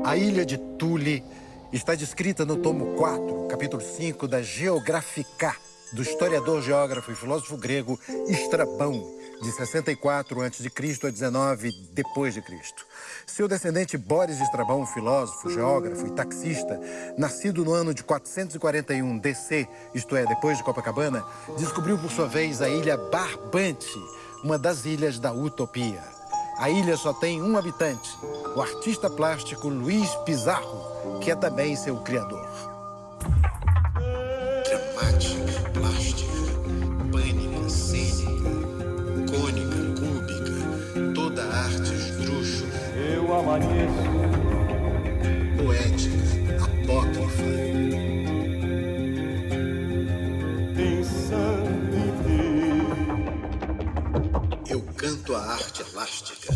A ilha de Thule está descrita no tomo 4, capítulo 5 da Geographika, do historiador, geógrafo e filósofo grego Estrabão, de 64 a.C. a 19 d.C. Seu descendente Boris Estrabão, filósofo, geógrafo e taxista, nascido no ano de 441 DC, isto é, depois de Copacabana, descobriu por sua vez a ilha Barbante, uma das ilhas da Utopia. A ilha só tem um habitante, o artista plástico Luiz Pizarro, que é também seu criador. Dramática, plástica, pânica, cênica, cônica, cúbica, toda arte esdrúxula. Eu amanheço. Poética, apócrifa. Pensando em ter. Eu canto a arte elástica.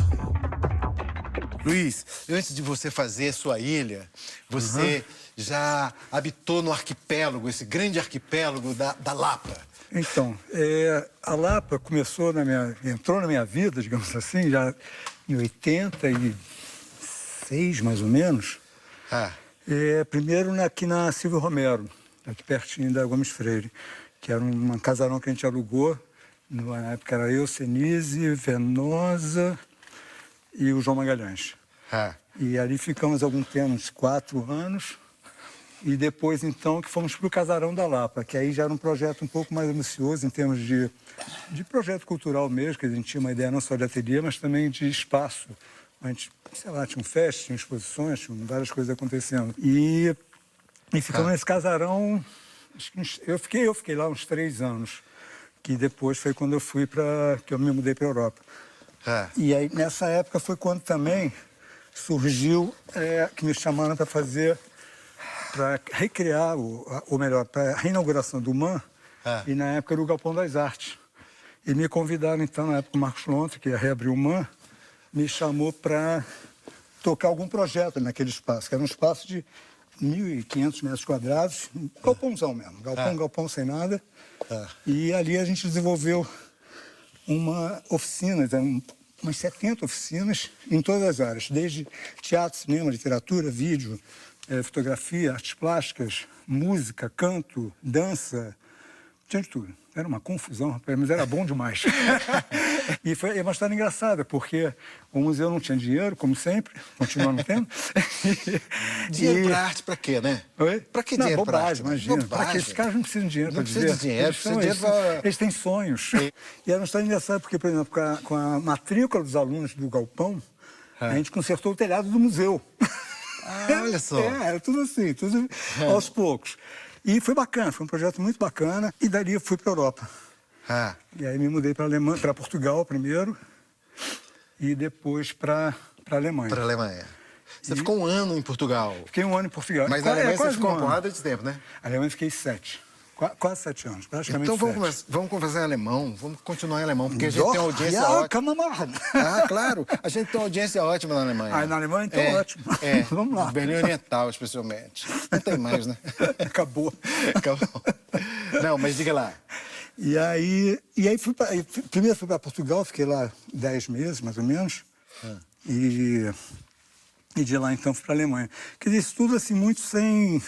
Luiz, antes de você fazer sua ilha, você já habitou no arquipélago, esse grande arquipélago da Lapa. Então, a Lapa entrou na minha vida, digamos assim, já em 86, mais ou menos. Primeiro aqui na Silvio Romero, aqui pertinho da Gomes Freire, que era um casarão que a gente alugou. Na época era eu, Senise, Venosa e o João Magalhães. E ali ficamos algum tempo, uns 4 anos. E depois, então, que fomos para o Casarão da Lapa, que aí já era um projeto um pouco mais ambicioso em termos de projeto cultural mesmo, que a gente tinha uma ideia não só de ateliê, mas também de espaço. A gente, sei lá, tinha um fest, tinha exposições, tinha várias coisas acontecendo. E ficamos nesse casarão, acho que eu fiquei lá uns 3 anos, que depois foi quando que eu me mudei para a Europa. E aí, nessa época, foi quando também surgiu, que me chamaram para recriar, ou melhor, para a reinauguração do MAN, e na época era o Galpão das Artes. E me convidaram, então, na época, o Marcos Lontra, que ia reabrir o MAN, me chamou para tocar algum projeto naquele espaço, que era um espaço de 1.500 metros quadrados, galpãozão mesmo, galpão sem nada. E ali a gente desenvolveu uma oficina, umas 70 oficinas em todas as áreas, desde teatro, cinema, literatura, vídeo, fotografia, artes plásticas, música, canto, dança, tinha de tudo. Era uma confusão, rapaz, mas era bom demais. E foi uma história engraçada, porque o museu não tinha dinheiro, como sempre, continua não tendo. Dinheiro para arte para quê, né? Oi? Para que dinheiro para arte? Imagina. Para quê? Esses caras não precisam de dinheiro para viver. Não precisa de dinheiro, Eles têm sonhos. E era uma história engraçada, porque, por exemplo, com a matrícula dos alunos do Galpão, a gente consertou o telhado do museu. Olha só. Era tudo assim, tudo aos poucos. E foi bacana, foi um projeto muito bacana. E dali eu fui para a Europa. E aí me mudei para Portugal primeiro e depois para a Alemanha. Para a Alemanha. Você ficou 1 ano em Portugal. Fiquei 1 ano em Portugal. Mas na Alemanha você ficou uma porrada de tempo, né? Na Alemanha fiquei 7. Quase 7 anos, praticamente. Então vamos conversar em alemão, vamos continuar em alemão, porque a gente tem uma audiência ótima. Claro, a gente tem uma audiência ótima na Alemanha. Na Alemanha, então ótimo. Vamos lá. Berlim Oriental, especialmente. Não tem mais, né? Acabou. Não, mas diga lá. E aí primeiro fui para Portugal, fiquei lá 10 meses, mais ou menos. E de lá, então, fui para a Alemanha. Quer dizer, isso tudo assim, muito sem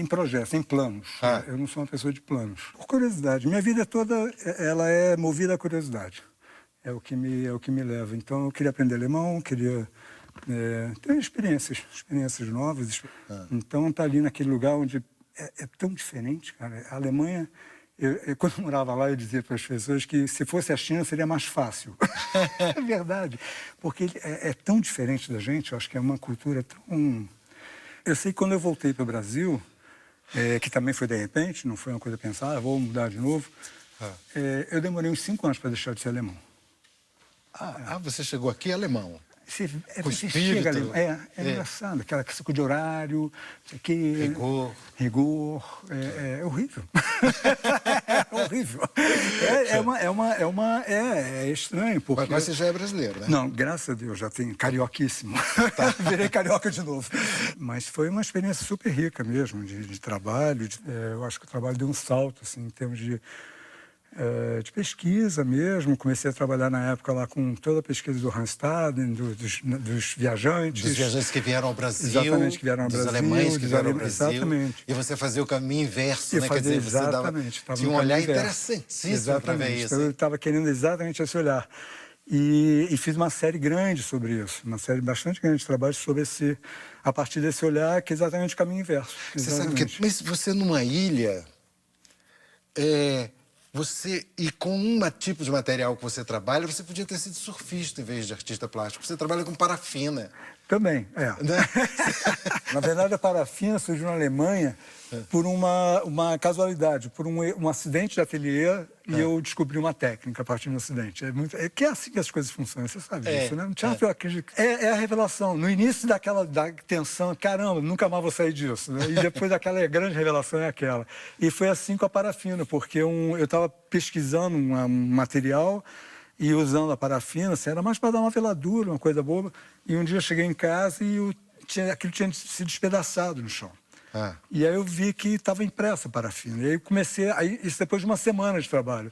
projeto, sem planos. Eu não sou uma pessoa de planos. Por curiosidade. Minha vida toda, ela é movida à curiosidade. É o que me leva. Então, eu queria aprender alemão, queria ter experiências novas. Então, tá ali naquele lugar onde é tão diferente, cara. A Alemanha, quando eu morava lá, eu dizia para as pessoas que se fosse a China seria mais fácil. É verdade. Porque é tão diferente da gente, eu acho que é uma cultura tão... Eu sei que quando eu voltei para o Brasil, que também foi de repente, não foi uma coisa pensada, vou mudar de novo, eu demorei uns 5 anos para deixar de ser alemão. Você chegou aqui alemão. Você chega ali, engraçado, aquela questão de horário, rigor, é horrível. É horrível. É estranho. Porque... Mas você já é brasileiro, né? Não, graças a Deus, já tenho carioquíssimo. Virei carioca de novo. Mas foi uma experiência super rica mesmo, de trabalho. Eu acho que o trabalho deu um salto, assim, em termos de de pesquisa mesmo. Comecei a trabalhar na época lá com toda a pesquisa do Randstaden, dos viajantes. Dos viajantes que vieram ao Brasil. Exatamente, que vieram ao dos Brasil. alemães que vieram ao Brasil. Exatamente. E você fazia o caminho inverso, né? Quer dizer, exatamente. Tinha um olhar interessantíssimo para ver isso. Então, eu estava querendo exatamente esse olhar. E fiz uma série grande sobre isso, uma série bastante grande de trabalhos sobre a partir desse olhar, que é exatamente o caminho inverso. Você sabe que, mas você numa ilha, e com um tipo de material que você trabalha, você podia ter sido surfista em vez de artista plástico. Você trabalha com parafina. Também, Né? Na verdade, a parafina surgiu na Alemanha por uma casualidade, por um acidente de ateliê, e eu descobri uma técnica a partir do acidente. É assim que as coisas funcionam, você sabe disso, né? Não tinha é a revelação. No início da tensão, caramba, nunca mais vou sair disso. Né? E depois daquela grande revelação é aquela. E foi assim com a parafina, porque eu estava pesquisando um material e usando a parafina, assim, era mais para dar uma veladura, uma coisa boba. E um dia eu cheguei em casa e aquilo tinha se despedaçado no chão. E aí eu vi que estava impressa a parafina. E aí isso depois de uma semana de trabalho.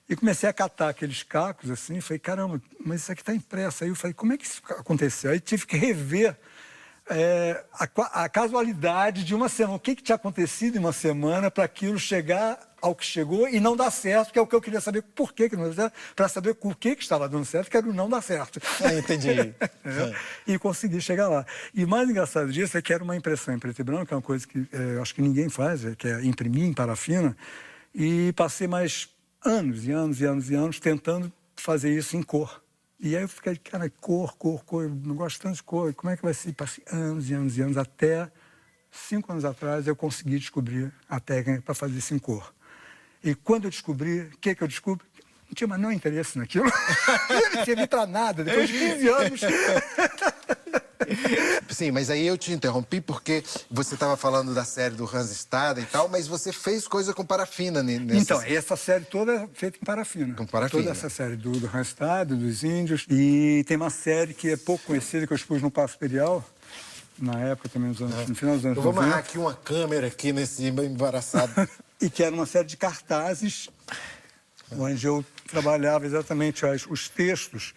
E comecei a catar aqueles cacos, assim, e falei, caramba, mas isso aqui está impresso. Aí eu falei, como é que isso aconteceu? Aí tive que rever a casualidade de uma semana. O que tinha acontecido em uma semana para aquilo chegar ao que chegou e não dar certo, que é o que eu queria saber por que não deu certo, para saber por que estava dando certo, que era o não dar certo. Entendi. E consegui chegar lá. E o mais engraçado disso é que era uma impressão em preto e branco, que é uma coisa que eu acho que ninguém faz, que é imprimir em parafina, e passei mais anos e anos e anos e anos tentando fazer isso em cor. E aí eu fiquei, cara, cor, eu não gosto tanto de cor, como é que vai ser? Passei anos e anos e anos, até 5 anos atrás eu consegui descobrir a técnica para fazer isso em cor. E quando eu descobri, o que eu descobri? Não tinha mais nenhum interesse naquilo. Não servia para nada, depois de 15 anos. Sim, mas aí eu te interrompi porque você estava falando da série do Randstaden e tal, mas você fez coisa com parafina nessa... Então, essa série toda é feita em parafina. Com parafina. Toda essa série do Randstaden, dos índios. E tem uma série que é pouco conhecida, que eu expus no Paço Imperial, na época também, no final dos anos 90. Eu vou amarrar aqui uma câmera aqui nesse embaraçado. E que era uma série de cartazes, onde eu trabalhava exatamente os textos.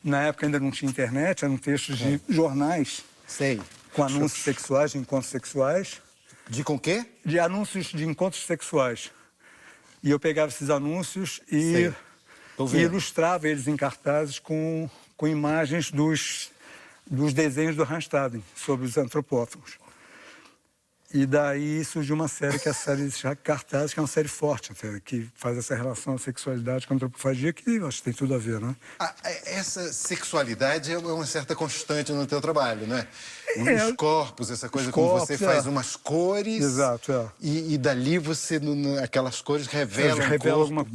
Na época ainda não tinha internet, eram textos de jornais. Sei. Com anúncios sexuais, de encontros sexuais. Com o quê? De anúncios de encontros sexuais. E eu pegava esses anúncios e ilustrava eles em cartazes com imagens dos desenhos do Randstaden sobre os antropófagos. E daí surgiu uma série, que é a série de Cartazes, que é uma série forte, até, que faz essa relação à sexualidade com a antropofagia, que eu acho que tem tudo a ver, né? Essa sexualidade é uma certa constante no teu trabalho, né? Os corpos, essa coisa como você faz umas cores. Exato, E dali você, aquelas cores, revela alguma...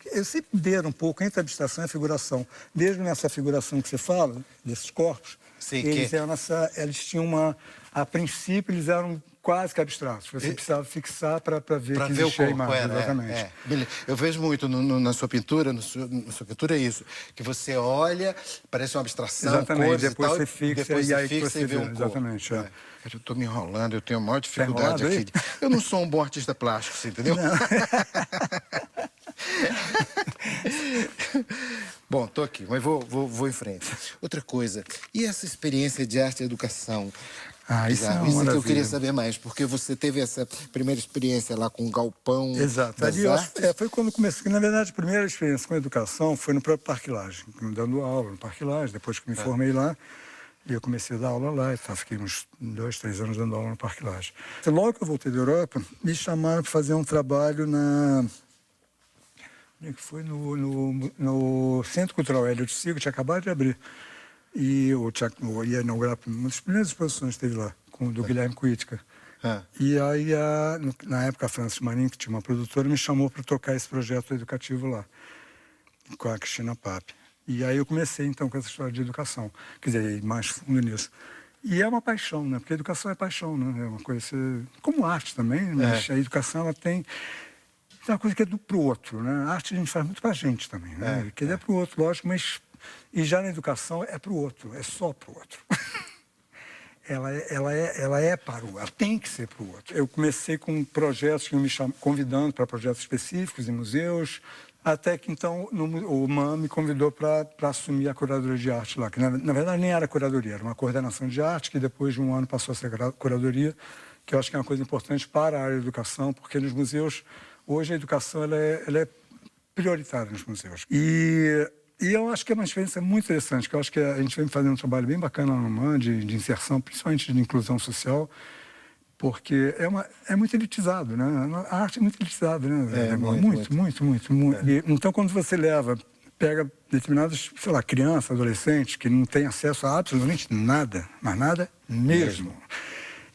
Eu sempre deram um pouco entre a abstração e a figuração. Mesmo nessa figuração que você fala, desses corpos, eles tinham uma... A princípio, eles eram quase que abstratos. Você precisava fixar para ver que existia a imagem. Exatamente. Eu vejo muito na sua pintura, na sua pintura é isso, que você olha, parece uma abstração, exatamente. Cores Depois e tal, você fixa, depois e aí fixa você vê um corpo. Exatamente. Eu estou me enrolando, eu tenho a maior dificuldade aqui. Eu não sou um bom artista plástico, você entendeu? Bom, estou aqui, mas vou em frente. Outra coisa, e essa experiência de arte e educação? Isso é isso que eu queria saber mais, porque você teve essa primeira experiência lá com o galpão. Exato. Ali foi quando comecei. Na verdade, a primeira experiência com a educação foi no próprio Parque Lage, dando aula no Parque Lage. Depois que me formei lá, eu comecei a dar aula lá. Fiquei uns 2, 3 anos dando aula no Parque Lage. Logo que eu voltei da Europa, me chamaram para fazer um trabalho foi no Centro Cultural Hélio de Sigo, tinha acabado de abrir. E eu ia inaugurar uma das primeiras exposições que teve lá, do Guilherme Kuitka. E aí, na época, a Francis Marim, que tinha uma produtora, me chamou para tocar esse projeto educativo lá, com a Cristina Pape. E aí eu comecei, então, com essa história de educação. Quer dizer, mais fundo nisso. E é uma paixão, né? Porque a educação é paixão, né? É uma coisa... Como arte também, mas a educação, ela tem... É uma coisa que é pro outro, né? A arte a gente faz muito pra gente também, né? Que é pro outro, lógico, mas... E já na educação é pro outro, é só pro outro. ela é para o outro, ela tem que ser pro outro. Eu comecei com projetos que me chamam, convidando para projetos específicos em museus, Até que, então, o MAM me convidou para assumir a curadoria de arte lá, que na verdade nem era curadoria, era uma coordenação de arte, que depois de um ano passou a ser curadoria, que eu acho que é uma coisa importante para a área da educação, porque nos museus, hoje a educação ela é prioritária nos museus. E eu acho que é uma experiência muito interessante, que eu acho que a gente vem fazendo um trabalho bem bacana no MAM, de inserção, principalmente de inclusão social, porque é muito elitizado, né? A arte é muito elitizada, né? Muito. Então, quando você pega determinadas, sei lá, crianças, adolescentes, que não têm acesso a absolutamente nada, mas nada mesmo.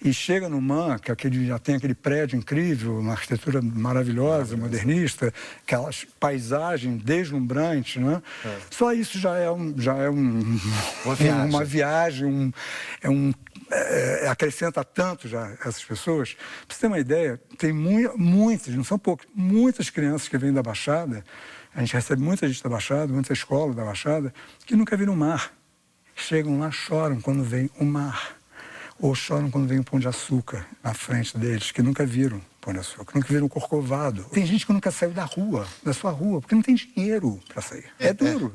E chega no MAM, que já tem aquele prédio incrível, uma arquitetura maravilhosa, modernista, aquelas paisagens deslumbrantes, né? Só isso já é uma viagem, acrescenta tanto já essas pessoas. Para você ter uma ideia, tem muitas, não são poucas, muitas crianças que vêm da Baixada, a gente recebe muita gente da Baixada, muita escola da Baixada, que nunca viram o mar. Chegam lá, choram quando vem o mar. Ou choram quando vem o Pão de Açúcar na frente deles, que nunca viram Pão de Açúcar, nunca viram Corcovado. Tem gente que nunca saiu da sua rua, porque não tem dinheiro para sair. É duro.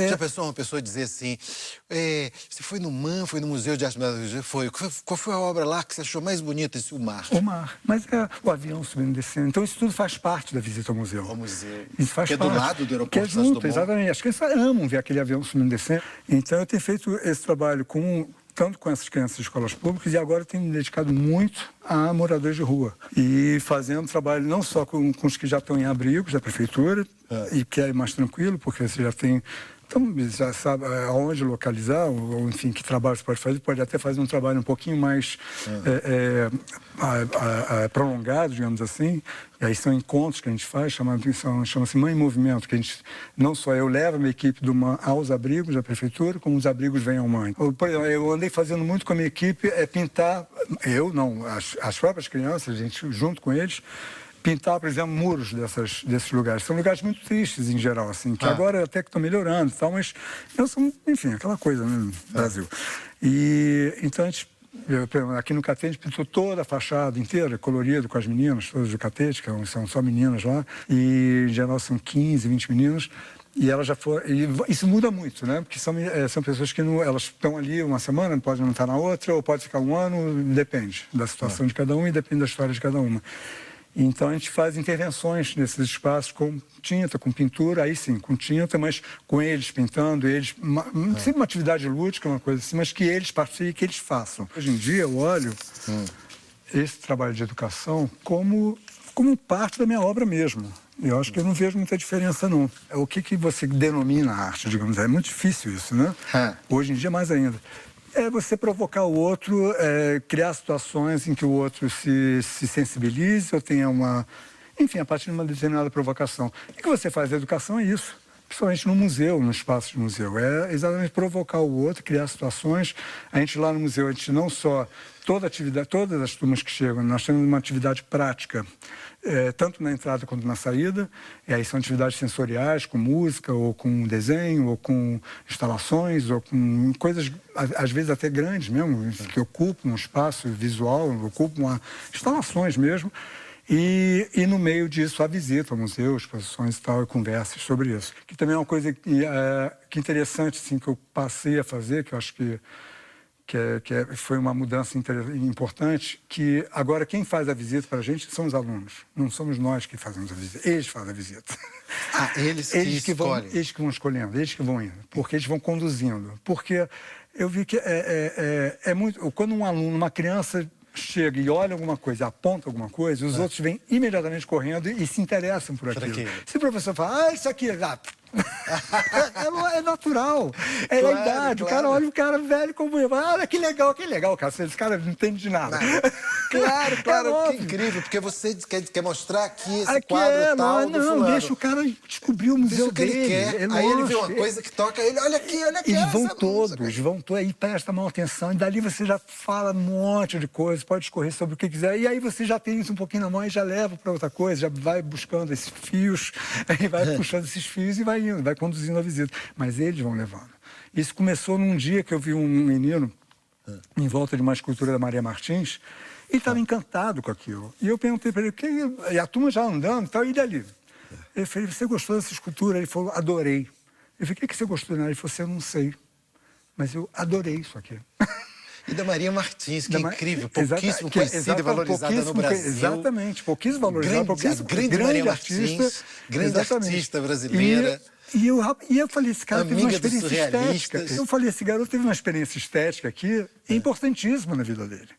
Já pensou uma pessoa dizer assim, você foi no MAM, foi no Museu de Arte Moderna, qual foi a obra lá que você achou mais bonita? O mar. O mar. Mas o avião subindo e descendo. Então isso tudo faz parte da visita ao museu. Ao museu. Isso faz que parte. É do lado do aeroporto. Que é junto, exatamente. As crianças amam ver aquele avião subindo e descendo. Então eu tenho feito esse trabalho tanto com essas crianças de escolas públicas, e agora tenho me dedicado muito a moradores de rua. E fazendo trabalho não só com os que já estão em abrigos da prefeitura, e que é mais tranquilo, porque você já tem... Então, já sabe aonde localizar, ou enfim, que trabalho você pode fazer. Pode até fazer um trabalho um pouquinho mais prolongado, digamos assim. E aí são encontros que a gente faz, chama-se Mãe em Movimento, que a gente, não só eu levo a minha equipe do MAM aos abrigos da prefeitura, como os abrigos vêm ao MAM. Por exemplo, eu andei fazendo muito com a minha equipe, pintar, as próprias crianças, a gente junto com eles, pintar, por exemplo, muros desses lugares. São lugares muito tristes, em geral, assim, que agora até que estão melhorando e tal, mas não são, enfim, aquela coisa, né, no Brasil. E então a gente, aqui no Catete, a gente pintou toda a fachada inteira, colorida, com as meninas, todas do Catete, que são só meninas lá, e em geral são 15, 20 meninas. E elas já foram. E isso muda muito, né? Porque são pessoas que elas estão ali uma semana, podem não estar na outra, ou pode ficar um ano, depende da situação de cada um e depende da história de cada uma. Então, a gente faz intervenções nesses espaços com tinta, com pintura, aí sim, com tinta, mas com eles pintando, sempre uma atividade lúdica, uma coisa assim, mas que eles participem, que eles façam. Hoje em dia, eu olho esse trabalho de educação como parte da minha obra mesmo. Eu acho que eu não vejo muita diferença, não. O que você denomina arte, digamos? É muito difícil isso, né? Hoje em dia, mais ainda. É você provocar o outro, criar situações em que o outro se sensibilize ou tenha enfim, a partir de uma determinada provocação. O que você faz? A educação é isso. Principalmente no museu, no espaço de museu. É exatamente provocar o outro, criar situações. A gente lá no museu, a gente não só... Todas as turmas que chegam, nós temos uma atividade prática, tanto na entrada quanto na saída. E aí são atividades sensoriais, com música, ou com desenho, ou com instalações, ou com coisas, às vezes até grandes mesmo, que ocupam um espaço visual, ocupam instalações mesmo. E no meio disso, a visita ao museu, exposições e tal, e conversas sobre isso. Que também é uma coisa que interessante, assim, que eu passei a fazer, que eu acho que foi uma mudança importante, que agora quem faz a visita para a gente são os alunos. Não somos nós que fazemos a visita, eles fazem a visita. Eles que escolhem. Eles que vão escolhendo, eles que vão indo, porque eles vão conduzindo. Porque eu vi que é muito... Quando um aluno, uma criança chega e olha alguma coisa, aponta alguma coisa, os outros vêm imediatamente correndo e se interessam por aquilo. Se o professor fala, isso aqui é natural, é a idade. O cara olha o cara velho como eu, olha que legal, cara. Esse cara não entende de nada. Claro, que incrível, porque você quer mostrar aqui esse quadro tal do fulano. Deixa o cara descobrir o museu dele. Ele quer. Aí ele vê uma coisa que toca ele, olha aqui. Eles vão todos, aí presta mal atenção, e dali você já fala um monte de coisa, pode escorrer sobre o que quiser, e aí você já tem isso um pouquinho na mão e já leva para outra coisa, já vai buscando esses fios, aí vai puxando esses fios e vai indo, vai conduzindo a visita. Mas eles vão levando. Isso começou num dia que eu vi um menino em volta de uma escultura da Maria Martins, e estava encantado com aquilo. E eu perguntei para ele, e a turma já andando e tal, e dali? Eu falei, você gostou dessa escultura? Ele falou, adorei. Eu falei, o que você gostou dela? Ele falou, eu não sei, mas eu adorei isso aqui. E da Maria Martins, que é incrível, pouquíssimo que é conhecida e valorizada no Brasil. Exatamente, pouquíssimo valorizada. Grande Maria Martins, grande artista brasileira. E eu falei, esse cara teve uma Amiga dos experiência estética. surrealistas. Eu falei, esse garoto teve uma experiência estética aqui importantíssima na vida dele.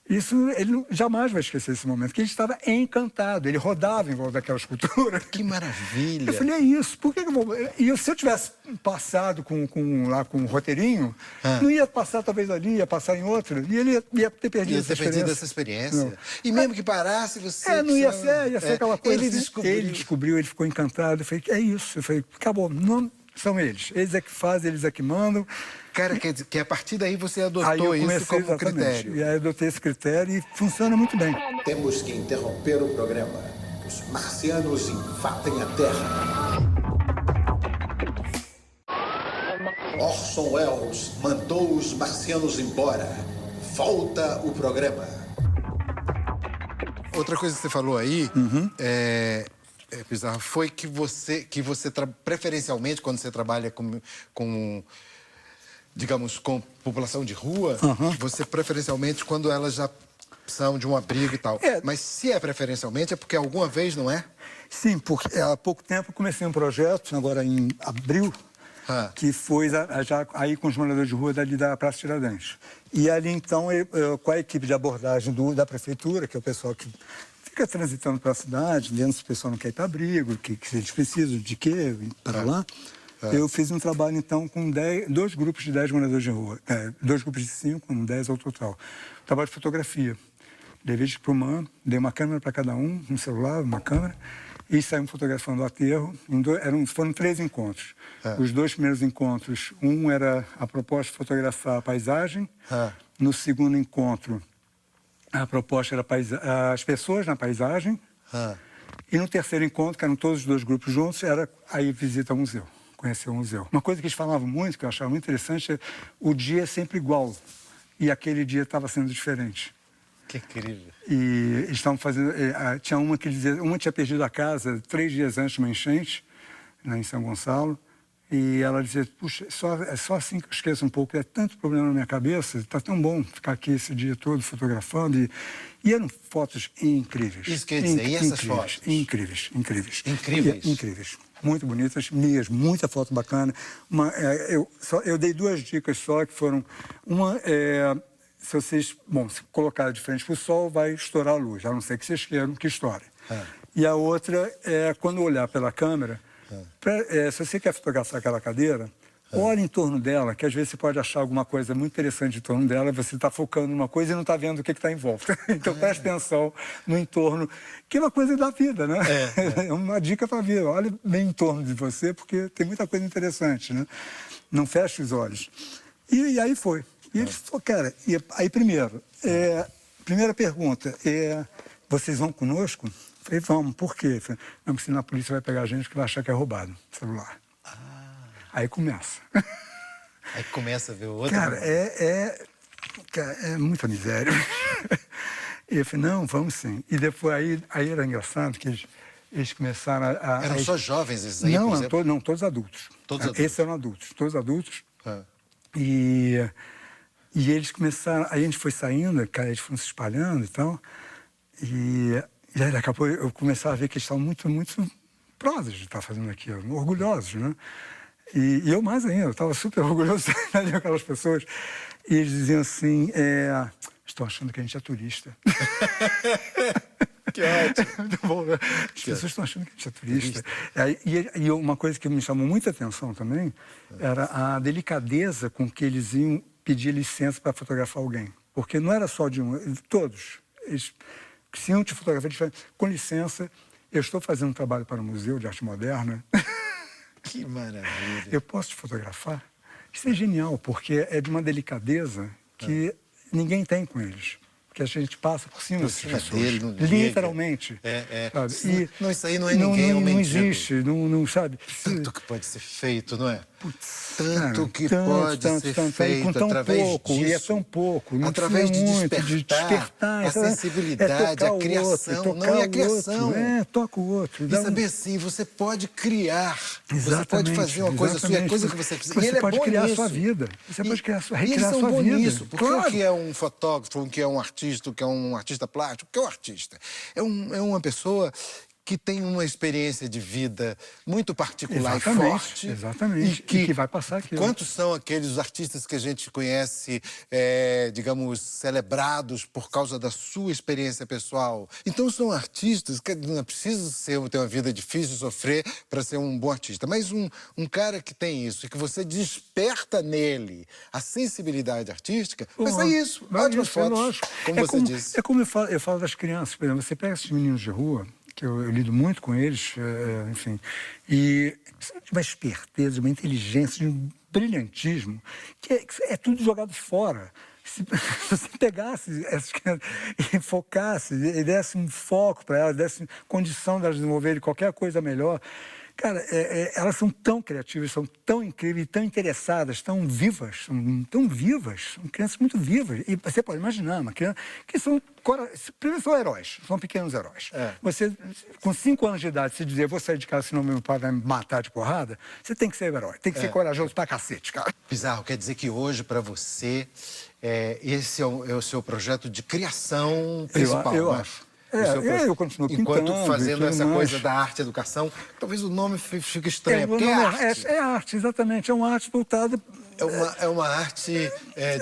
Isso, ele jamais vai esquecer esse momento, que ele estava encantado, ele rodava em volta daquela escultura. Que maravilha! Eu falei, é isso, por que eu vou... E se eu tivesse passado com um roteirinho, não ia passar talvez ali, ia passar em outro, e ele ia ter perdido essa experiência. Não. E mesmo que parasse, você... não ia ser aquela coisa. Ele assim. descobriu. Ele descobriu, ele ficou encantado. Eu falei, é isso. Eu falei, acabou, não são eles. Eles é que fazem, eles é que mandam. Cara, quer dizer que a partir daí você adotou isso como critério. E aí eu adotei esse critério e funciona muito bem. Temos que interromper o programa. Os marcianos invadem a Terra. Orson Welles mandou os marcianos embora. Volta o programa. Outra coisa que você falou aí, Pizarro, foi que você preferencialmente, quando você trabalha com digamos, com população de rua, você preferencialmente quando elas já são de um abrigo e tal. Mas se é preferencialmente, é porque alguma vez, não é? Sim, porque há pouco tempo eu comecei um projeto, agora em abril, que foi já aí com os moradores de rua dali da Praça Tiradentes. E ali, então, com a equipe de abordagem da prefeitura, que é o pessoal que fica transitando para a cidade, vendo se o pessoal não quer ir para abrigo, que eles precisam de quê, para lá. Eu fiz um trabalho, então, com 2 grupos de 10 moradores de rua. 2 grupos de 5, com 10 ao total. Trabalho de fotografia. Levei para o MAN, dei uma câmera para cada um celular, uma câmera, e saímos fotografando o aterro. Foram 3 encontros. Os 2 primeiros encontros, um era a proposta de fotografar a paisagem. No segundo encontro, a proposta era as pessoas na paisagem. E no terceiro encontro, que eram todos os 2 grupos juntos, era aí visita ao museu. Conhecer o museu. Uma coisa que eles falavam muito, que eu achava muito interessante, é o dia é sempre igual. E aquele dia estava sendo diferente. Que incrível. E eles estavam fazendo... tinha uma que dizia... Uma tinha perdido a casa 3 dias antes de uma enchente, em São Gonçalo. E ela dizia, puxa, é só assim que eu esqueço um pouco. É tanto problema na minha cabeça, está tão bom ficar aqui esse dia todo fotografando. E eram fotos incríveis. Isso quer dizer, e essas fotos? Incríveis. Incríveis? Muito bonitas mesmo, muita foto bacana. Eu dei 2 dicas só, que foram... Uma, se vocês se colocar de frente para o sol, vai estourar a luz, a não ser que vocês queiram que estoure. E a outra é, quando olhar pela câmera, se você quer fotografar aquela cadeira, olhe em torno dela, que às vezes você pode achar alguma coisa muito interessante em torno dela, você está focando numa coisa e não está vendo o que está em volta. Então preste atenção no entorno, que é uma coisa da vida, né? É uma dica para a vida. Olhe bem em torno de você, porque tem muita coisa interessante, né? Não feche os olhos. E aí foi. E ele falou, cara, aí primeira pergunta, vocês vão conosco? Falei, vamos, por quê? Falei, não, porque senão a polícia vai pegar a gente que vai achar que é roubado o celular. Aí começa. Aí começa a ver o outro. Cara, é muita miséria. E eu falei, não, vamos sim. E depois, aí era engraçado que eles começaram a... Eram só jovens esses aí, não, por exemplo? não, todos adultos. Todos adultos? Esses eram adultos, todos adultos. E eles começaram... Aí a gente foi saindo, cara, eles foram se espalhando e tal. E aí daqui a pouco eu começava a ver que eles estavam muito, muito próximos de estar fazendo aquilo, orgulhosos, né? E eu mais ainda, eu estava super orgulhoso de aquelas pessoas. E eles diziam assim, estão achando que a gente é turista. Que ótimo. Muito bom, né? As pessoas estão achando que a gente é turista. E uma coisa que me chamou muita atenção também era a delicadeza com que eles iam pedir licença para fotografar alguém. Porque não era só de um, todos. Eles se iam te fotografar, eles falavam, com licença, eu estou fazendo um trabalho para o Museu de Arte Moderna. Que maravilha. Eu posso te fotografar? Isso é genial, porque é de uma delicadeza que ninguém tem com eles. porque a gente passa por cima dessas pessoas. Dele, não liga. Literalmente. Sabe? Não, isso aí não é ninguém, é um não mendigo. existe, não sabe. Tanto que pode ser feito, não é? Putz, Tanto cara, que pode ser feito e com tão através pouco, disso. e é tão pouco. Não Através de precisa muito, despertar a sabe? sensibilidade, tocar a o criação. outro, Não, e a tocar o criação. outro, toca o outro. E dá saber assim, você pode criar. Você pode Exatamente, fazer uma coisa sua, e a exatamente. coisa que você fizer. Você E ele pode é bom criar a nisso. sua vida. Você pode criar E eles a são sua bons vida. nisso, porque Claro. o que é um fotógrafo, o que é um artista, o que é um artista plástico, o que é um artista? É uma pessoa que tem uma experiência de vida muito particular Exatamente, e forte. exatamente. E que vai passar aquilo. Quantos são aqueles artistas que a gente conhece, digamos, celebrados por causa da sua experiência pessoal? Então são artistas que não é preciso ter uma vida difícil, sofrer para ser um bom artista. Mas um cara que tem isso e que você desperta nele a sensibilidade artística, vai sair isso. Ótimas fotos, lógico. como você disse. É como eu falo das crianças, por exemplo, você pega esses meninos de rua, que eu lido muito com eles, enfim, e uma esperteza, uma inteligência, um brilhantismo, que é tudo jogado fora. Se você pegasse essas crianças e focasse, e desse um foco para elas, desse condição de elas desenvolverem qualquer coisa melhor, cara, elas são tão criativas, são tão incríveis, tão interessadas, tão vivas, são crianças muito vivas. E você pode imaginar, uma criança que primeiro são heróis, são pequenos heróis. Você, com 5 anos de idade, se dizer, vou sair de casa, senão meu pai vai me matar de porrada, você tem que ser herói, tem que ser corajoso pra cacete, cara. Pizarro, quer dizer que hoje, para você, esse é o seu projeto de criação principal, Eu né? acho. Eu continuo pintando. Enquanto fazendo essa mais. coisa da arte e educação, talvez o nome fique estranho, porque é arte. É arte, exatamente. É uma arte voltada... É uma arte,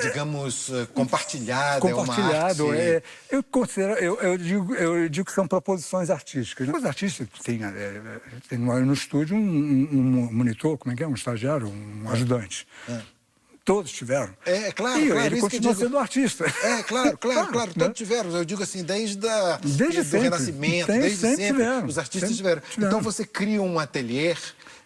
digamos, compartilhada. Compartilhado. É uma arte... Eu digo que são proposições artísticas. Os artistas têm no estúdio um monitor, como é que é? Um estagiário, um ajudante. Todos tiveram. Claro, e claro. ele continua sendo artista. Claro. Né? Todos tiveram. Eu digo assim, desde do sempre. Renascimento, desde sempre. Tiveram. Os artistas tiveram. Então você cria um ateliê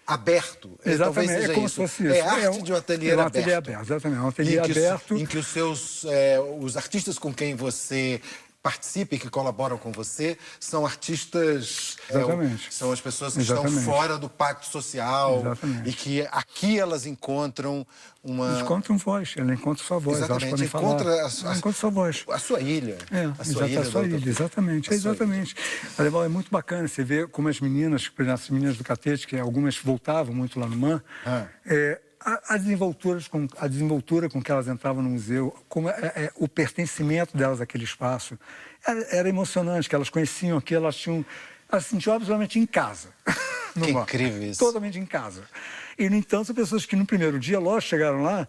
aberto. Exatamente, Talvez seja como isso. se fosse isso. Arte de um ateliê aberto. Um ateliê aberto, exatamente. Um ateliê aberto. Em que os artistas com quem você participa e que colaboram com você são artistas... Exatamente. São as pessoas que estão fora do pacto social. Exatamente. E que aqui elas encontram uma... Encontram voz, ela encontra sua voz. Exatamente, elas podem encontra falar. Encontra sua voz. A sua ilha. A sua ilha, exatamente. Exatamente. Alemão, é muito bacana você ver como as meninas, por exemplo, as meninas do Catete, que algumas voltavam muito lá no MAN, a desenvoltura com que elas entravam no museu, como o pertencimento delas àquele espaço, era emocionante, que elas conheciam aquilo, elas se sentiam absolutamente em casa. Que incrível isso. Totalmente em casa. E, no entanto, são pessoas que no primeiro dia, lógico, chegaram lá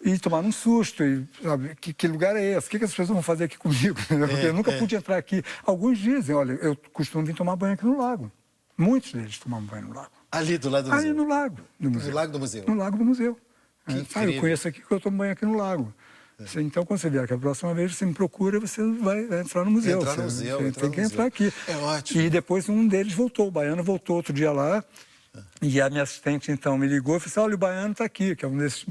e tomaram um susto. E, sabe, que lugar é esse? O que as pessoas vão fazer aqui comigo? Porque eu nunca pude entrar aqui. Alguns dizem, olha, eu costumo vir tomar banho aqui no lago. Muitos deles tomavam banho no lago. Ali do lado do museu? Ali no lago do museu. No lago do museu? No lago do museu. Eu conheço aqui que eu tomo banho aqui no lago. Então, quando você vier aqui a próxima vez, você me procura e você vai entrar no museu. Você tem que entrar aqui. É ótimo. E depois um deles voltou, o baiano voltou outro dia lá, e a minha assistente, então, me ligou e falou assim, olha, o baiano está aqui, que é um desses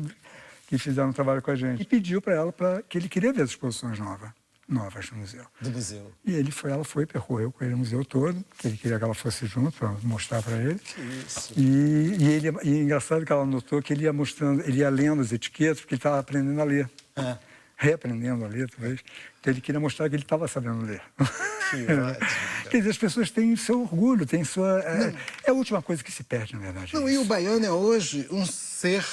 que fizeram um trabalho com a gente. E pediu para ela que ele queria ver as exposições novas no museu. Do museu. E ela foi, percorreu com ele o museu todo, que ele queria que ela fosse junto para mostrar para ele. Que isso. E é engraçado que ela notou que ele ia lendo as etiquetas, porque ele estava aprendendo a ler. Reaprendendo a ler, talvez. Então ele queria mostrar que ele estava sabendo ler. Que ótimo. Quer dizer, as pessoas têm seu orgulho, têm sua... É a última coisa que se perde, na verdade. Não, e o baiano é hoje um ser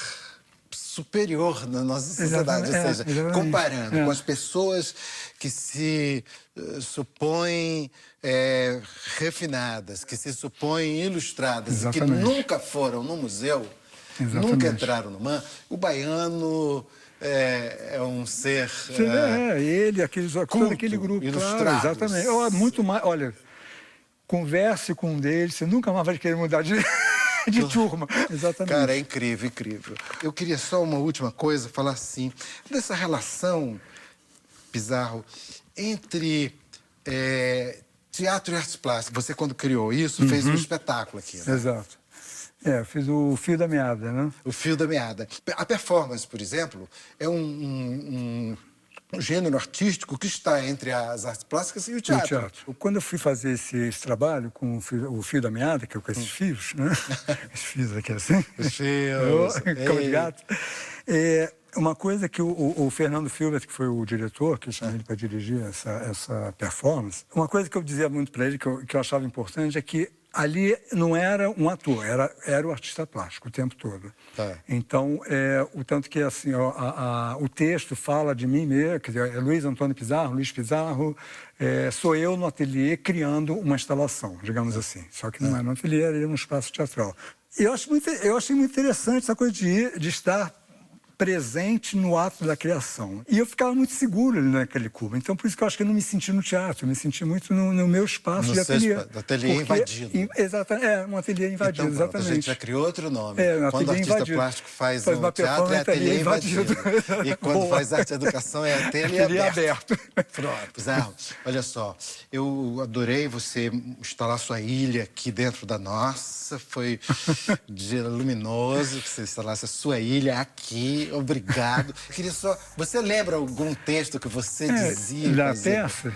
superior na nossa sociedade, ou seja, comparando com as pessoas que se supõem refinadas, que se supõem ilustradas, e que nunca foram no museu, nunca entraram no MAN, o baiano é um ser ele, culto, aquele grupo, ilustrado. Claro, exatamente. Muito mais, olha, converse com um deles, você nunca mais vai querer mudar de turma. Exatamente. Cara, é incrível, incrível. Eu queria só uma última coisa, falar assim, dessa relação, Pizarro, entre teatro e artes plásticas. Você, quando criou isso, fez um espetáculo aqui, né? Exato. Eu fiz o Fio da Meada, né? O Fio da Meada. A performance, por exemplo, é um gênero artístico que está entre as artes plásticas e o teatro. Quando eu fui fazer esse trabalho com o fio da meada, que é com esses fios, né? Esses fios aqui assim. Os fios. Cão de gato. Uma coisa que o Fernando Filbert, que foi o diretor, que eu chamei ele para dirigir essa performance, uma coisa que eu dizia muito para ele, que eu achava importante, é que ali não era um ator, era o artista plástico o tempo todo. Tá. Então, o tanto que assim, o texto fala de mim mesmo, quer dizer, é Luiz Antônio Pizarro, Luiz Pizarro, sou eu no ateliê criando uma instalação, digamos assim. Só que não é no ateliê, era num espaço teatral. E eu achei muito interessante essa coisa de estar presente no ato da criação. E eu ficava muito seguro ali naquele cubo. Então, por isso que eu acho que eu não me senti no teatro, eu me senti muito no meu espaço de ateliê. Ateliê invadido. Exatamente, um ateliê invadido, então, pronto, exatamente. A gente já criou outro nome. Quando o artista invadido. plástico faz uma teatro, é ateliê invadido. E quando Boa. faz arte e educação, é ateliê aberto. Pronto, Pizarro, olha só, eu adorei você instalar sua ilha aqui dentro da nossa, foi luminoso que você instalasse a sua ilha aqui, obrigado. Eu queria só, você lembra algum texto que você dizia? Da peça?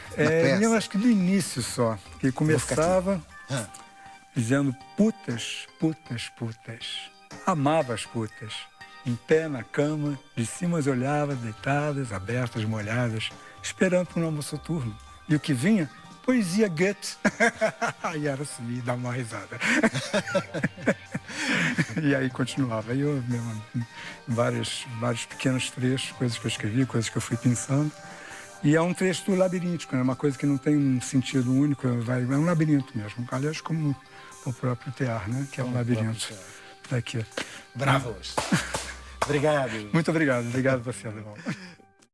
Eu acho que no início só, que começava dizendo putas, putas, putas. Amava as putas. Em pé na cama, de cima as olhava, deitadas, abertas, molhadas, esperando por um almoço turno. E o que vinha? Poesia Goethe. Aí era assim, e dava uma risada. E aí continuava. Aí eu, vários pequenos trechos, coisas que eu escrevi, coisas que eu fui pensando. E é um trecho labiríntico, é uma coisa que não tem um sentido único, é um labirinto mesmo. Aliás, como o próprio tear, né? Que é um labirinto. Daqui. Bravos. Obrigado. Muito obrigado. Obrigado a você, Alemão.